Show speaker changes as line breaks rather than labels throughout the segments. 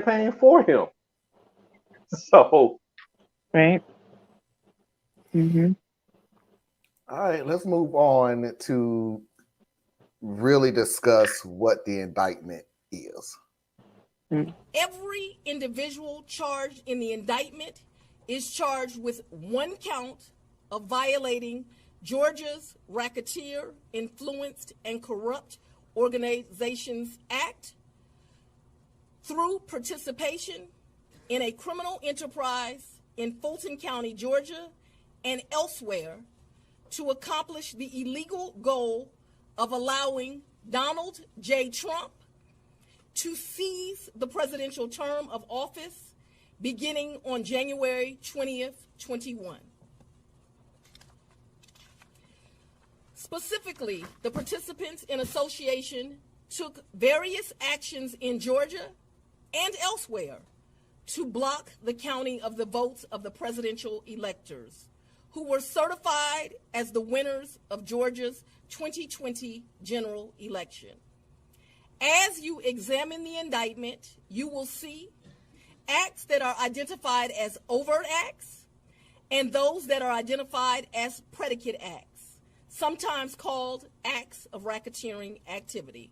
campaign for him. So,
Right. Mm-hmm.
All right, let's move on to really discuss what the indictment is.
Mm.
Every individual charged in the indictment is charged with one count of violating Georgia's Racketeer, Influenced, and Corrupt Organizations Act through participation in a criminal enterprise in Fulton County, Georgia, and elsewhere to accomplish the illegal goal of allowing Donald J. Trump to seize the presidential term of office beginning on January 20th, 21. Specifically, the participants in association took various actions in Georgia and elsewhere to block the counting of the votes of the presidential electors who were certified as the winners of Georgia's 2020 general election. As you examine the indictment, you will see acts that are identified as overt acts and those that are identified as predicate acts, sometimes called acts of racketeering activity.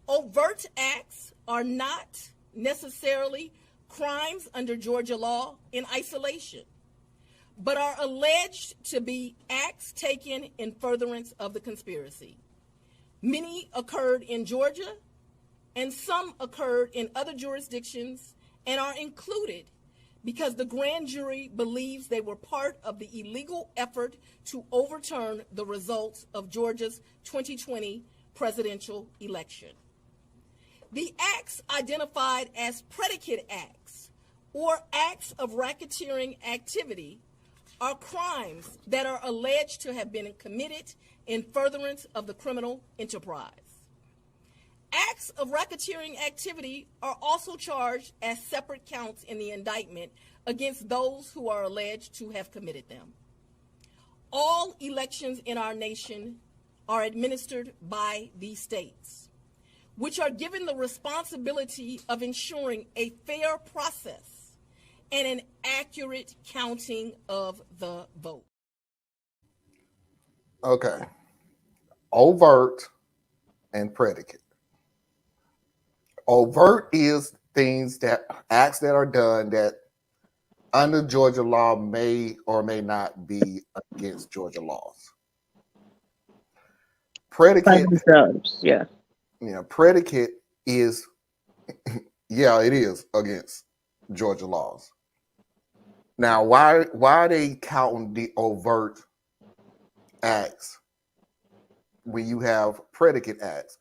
Overt acts are not necessarily crimes under Georgia law in isolation, but are alleged to be acts taken in furtherance of the conspiracy. Many occurred in Georgia, and some occurred in other jurisdictions and are included because the grand jury believes they were part of the illegal effort to overturn the results of Georgia's 2020 presidential election. The acts identified as predicate acts or acts of racketeering activity are crimes that are alleged to have been committed in furtherance of the criminal enterprise. Acts of racketeering activity are also charged as separate counts in the indictment against those who are alleged to have committed them. All elections in our nation are administered by these states, which are given the responsibility of ensuring a fair process and an accurate counting of the vote.
Okay. Overt and predicate. Overt is acts that are done that under Georgia law may or may not be against Georgia laws.
By
Predicate,
themselves. Yeah.
predicate is, yeah, it is against Georgia laws. Now, why are they counting the overt acts when you have predicate acts?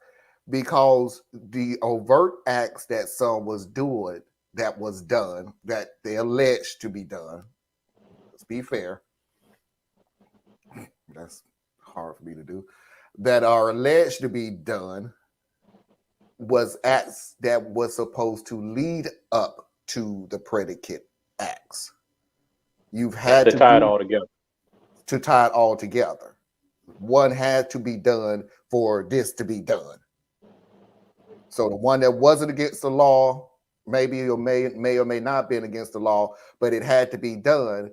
Because the overt acts that some was doing, that was done, that they alleged to be done, let's be fair, that's hard for me to do, that are alleged to be done was acts that was supposed to lead up to the predicate acts. You've had
to
to
tie it
do
all together.
to tie it all together. One had to be done for this to be done. So the one that wasn't against the law, maybe or may or may not have been against the law, but it had to be done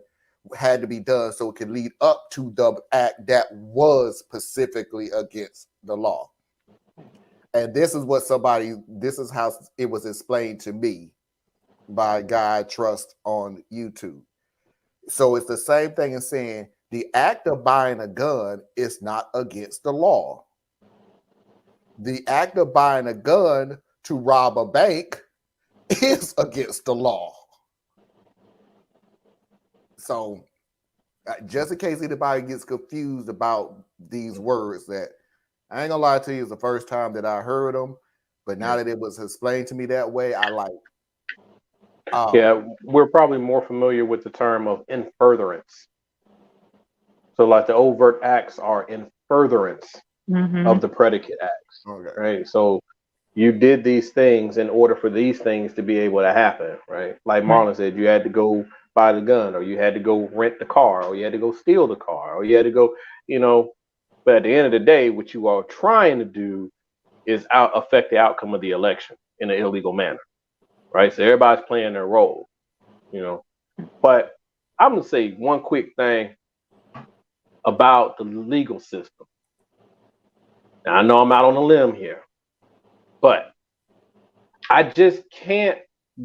so it could lead up to the act that was specifically against the law. And this is how it was explained to me by a guy I trust on YouTube. So it's the same thing as saying the act of buying a gun is not against the law. The act of buying a gun to rob a bank is against the law. So just in case anybody gets confused about these words, that I ain't gonna lie to you, it's the first time that I heard them, but now that it was explained to me that way, I like.
Yeah, we're probably more familiar with the term of in furtherance. So, like the overt acts are in furtherance
Mm-hmm.
of the predicate acts,
Okay.
right? So, you did these things in order for these things to be able to happen, right? Like Marlon said, you had to go buy the gun, or you had to go rent the car, or you had to go steal the car, or you had to go, you know. But at the end of the day, what you are trying to do is affect the outcome of the election in an illegal manner, right? So everybody's playing their role, you know. But I'm gonna say one quick thing about the legal system. Now I know I'm out on a limb here, but I just can't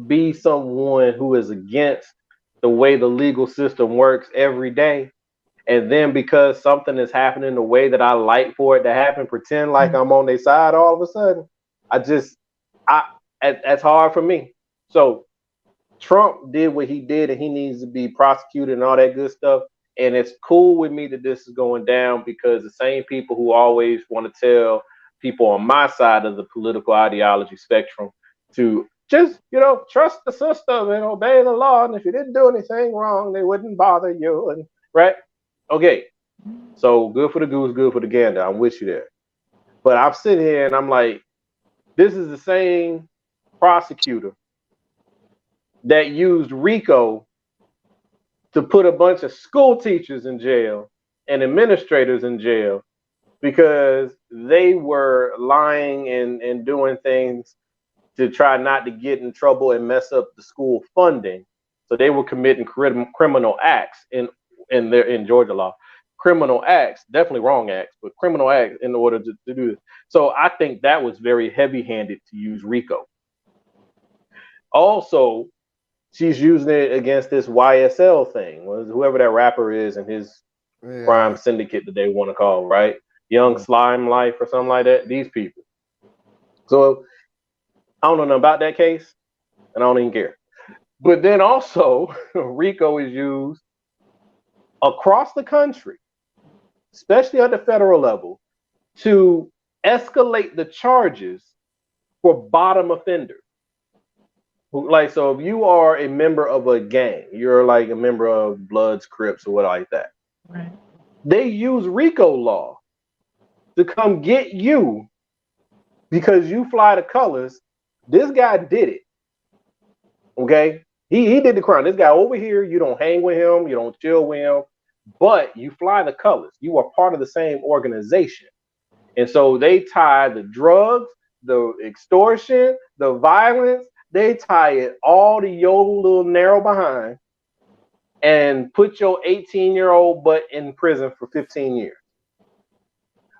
be someone who is against the way the legal system works every day. And then because something is happening the way that I like for it to happen, pretend like I'm on their side all of a sudden. I that's hard for me. So Trump did what he did, and he needs to be prosecuted and all that good stuff. And it's cool with me that this is going down because the same people who always want to tell people on my side of the political ideology spectrum to just, trust the system and obey the law. And if you didn't do anything wrong, they wouldn't bother you. And right? Okay. So good for the goose, good for the gander. I'm with you there. But I'm sitting here and I'm like, this is the same prosecutor that used RICO to put a bunch of school teachers in jail and administrators in jail because they were lying and doing things to try not to get in trouble and mess up the school funding. So they were committing criminal acts in Georgia law. Criminal acts, definitely wrong acts, but criminal acts in order to do this. So I think that was very heavy-handed to use RICO. Also, she's using it against this YSL thing, whoever that rapper is and his crime syndicate that they want to call, right? Young Slime Life or something like that. These people. So I don't know nothing about that case, and I don't even care. But then also, RICO is used across the country, especially at the federal level, to escalate the charges for bottom offenders. Like, so if you are a member of a gang, you're like a member of Bloods, Crips, or what like that.
Right.
They use RICO law to come get you because you fly the colors. This guy did it. Okay? He did the crime. This guy over here, you don't hang with him, you don't chill with him, but you fly the colors. You are part of the same organization. And so they tie the drugs, the extortion, the violence, they tie it all to your little narrow behind and put your 18-year-old butt in prison for 15 years.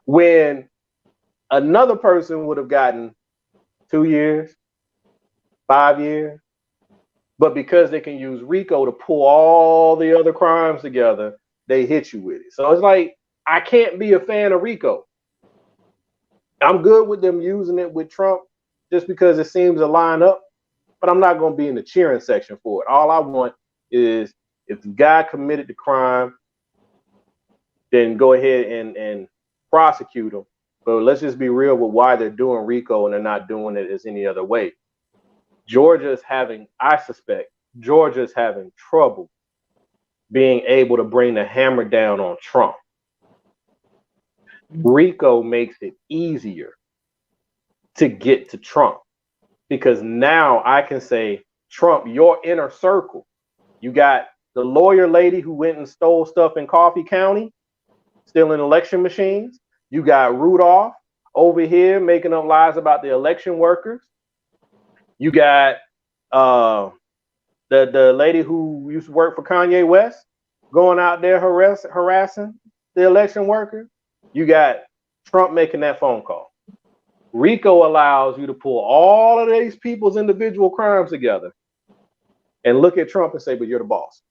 When another person would have gotten 2 years, 5 years, but because they can use RICO to pull all the other crimes together, they hit you with it. So it's like, I can't be a fan of RICO. I'm good with them using it with Trump just because it seems to line up, but I'm not going to be in the cheering section for it. All I want is if the guy committed the crime, then go ahead and prosecute him. But let's just be real with why they're doing RICO and they're not doing it as any other way. I suspect Georgia's having trouble being able to bring the hammer down on Trump. RICO makes it easier to get to Trump because now I can say, Trump, your inner circle. You got the lawyer lady who went and stole stuff in Coffee County, stealing election machines. You got Rudolph over here making up lies about the election workers. You got the lady who used to work for Kanye West going out there harassing the election workers. You got Trump making that phone call. RICO allows you to pull all of these people's individual crimes together and look at Trump and say, but you're the boss.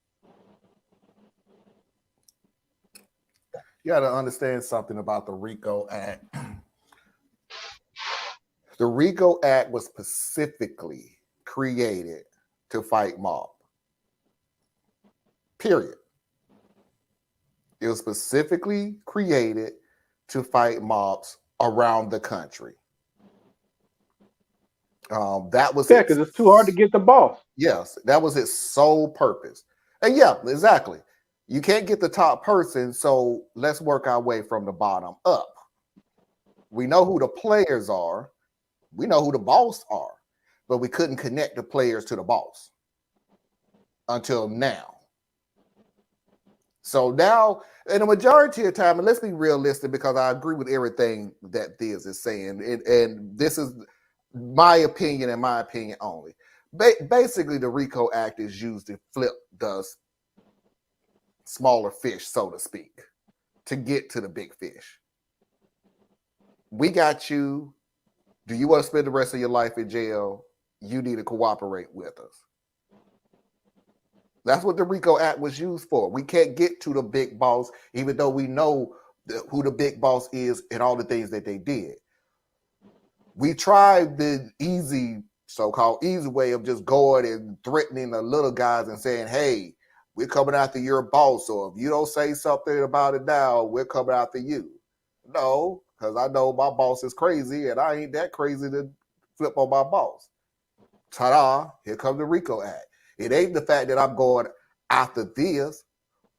You got to understand something about the RICO Act. The RICO Act was specifically created to fight mob. Period. It was specifically created to fight mobs around the country. That was
because it's too hard to get the boss.
Yes, that was its sole purpose. And yeah, exactly. You can't get the top person, so let's work our way from the bottom up. We know who the players are. We know who the boss are, but we couldn't connect the players to the boss until now. So now, in a majority of time, and let's be realistic because I agree with everything that Thiz is saying, and this is my opinion and my opinion only. Basically, the RICO Act is used to flip the smaller fish, so to speak, to get to the big fish. We got you. Do you want to spend the rest of your life in jail? You need to cooperate with us. That's what the RICO Act was used for. We can't get to the big boss, even though we know who the big boss is and all the things that they did. We tried the easy, so-called easy way of just going and threatening the little guys and saying, hey, we're coming after your boss, or if you don't say something about it now, we're coming after you. No, because I know my boss is crazy, and I ain't that crazy to flip on my boss. Ta-da, here comes the RICO Act. It ain't the fact that I'm going after this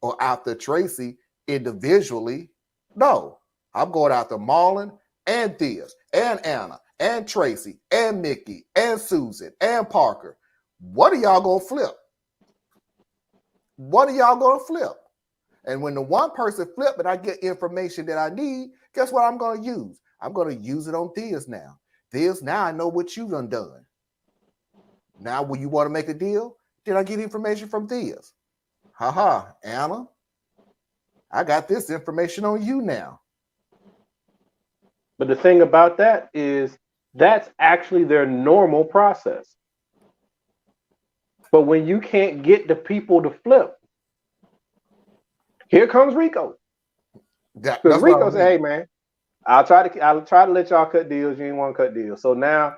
or after Tracy individually. No, I'm going after Marlon and Theus and Anna and Tracy and Mickey and Susan and Parker. What are y'all going to flip? What are y'all going to flip? And when the one person flip and I get information that I need, guess what I'm going to use? I'm going to use it on Theus now. Theus, now I know what you done. Now, when you want to make a deal, did I get information from Theus? Haha, Anna, I got this information on you now.
But the thing about that is that's actually their normal process. But when you can't get the people to flip, here comes Rico. Because Rico said, hey man, I'll try to let y'all cut deals. You ain't want to cut deals. So now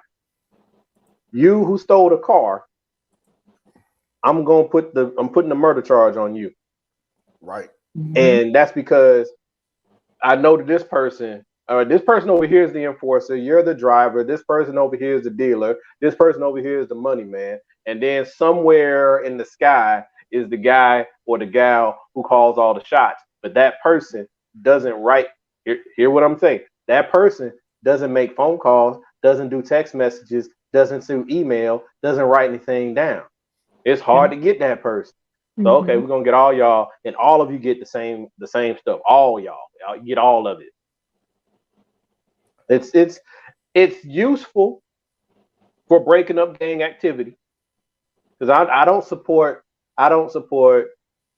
you who stole the car, I'm putting the murder charge on you.
Right.
And that's because I know that this person over here is the enforcer, you're the driver, this person over here is the dealer, this person over here is the money man, and then somewhere in the sky is the guy or the gal who calls all the shots. But that person doesn't write, hear what I'm saying, that person doesn't make phone calls, doesn't do text messages, doesn't do email, doesn't write anything down. It's hard to get that person. So okay, we're gonna get all y'all, and all of you get the same stuff. All y'all get all of it. It's useful for breaking up gang activity, because I don't support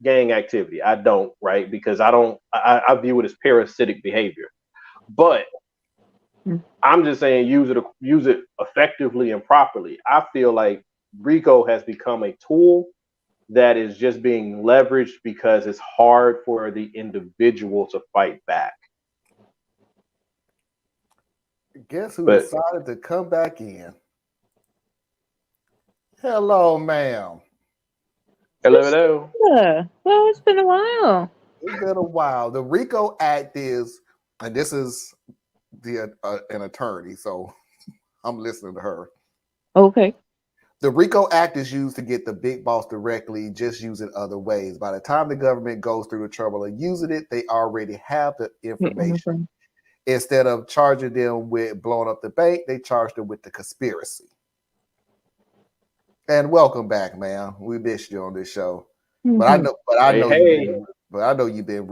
gang activity. I don't, right? Because I view it as parasitic behavior. But I'm just saying use it effectively and properly. I feel like RICO has become a tool that is just being leveraged because it's hard for the individual to fight back.
Guess who decided to come back in? Hello, ma'am.
Hello.
Yeah. Well, it's been a while.
It's been a while. The RICO Act is, and this is an attorney, so I'm listening to her.
Okay.
The RICO Act is used to get the big boss directly, just use it other ways. By the time the government goes through the trouble of using it, they already have the information. Instead of charging them with blowing up the bank, they charge them with the conspiracy. And welcome back, man. We missed you on this show. But I know you've been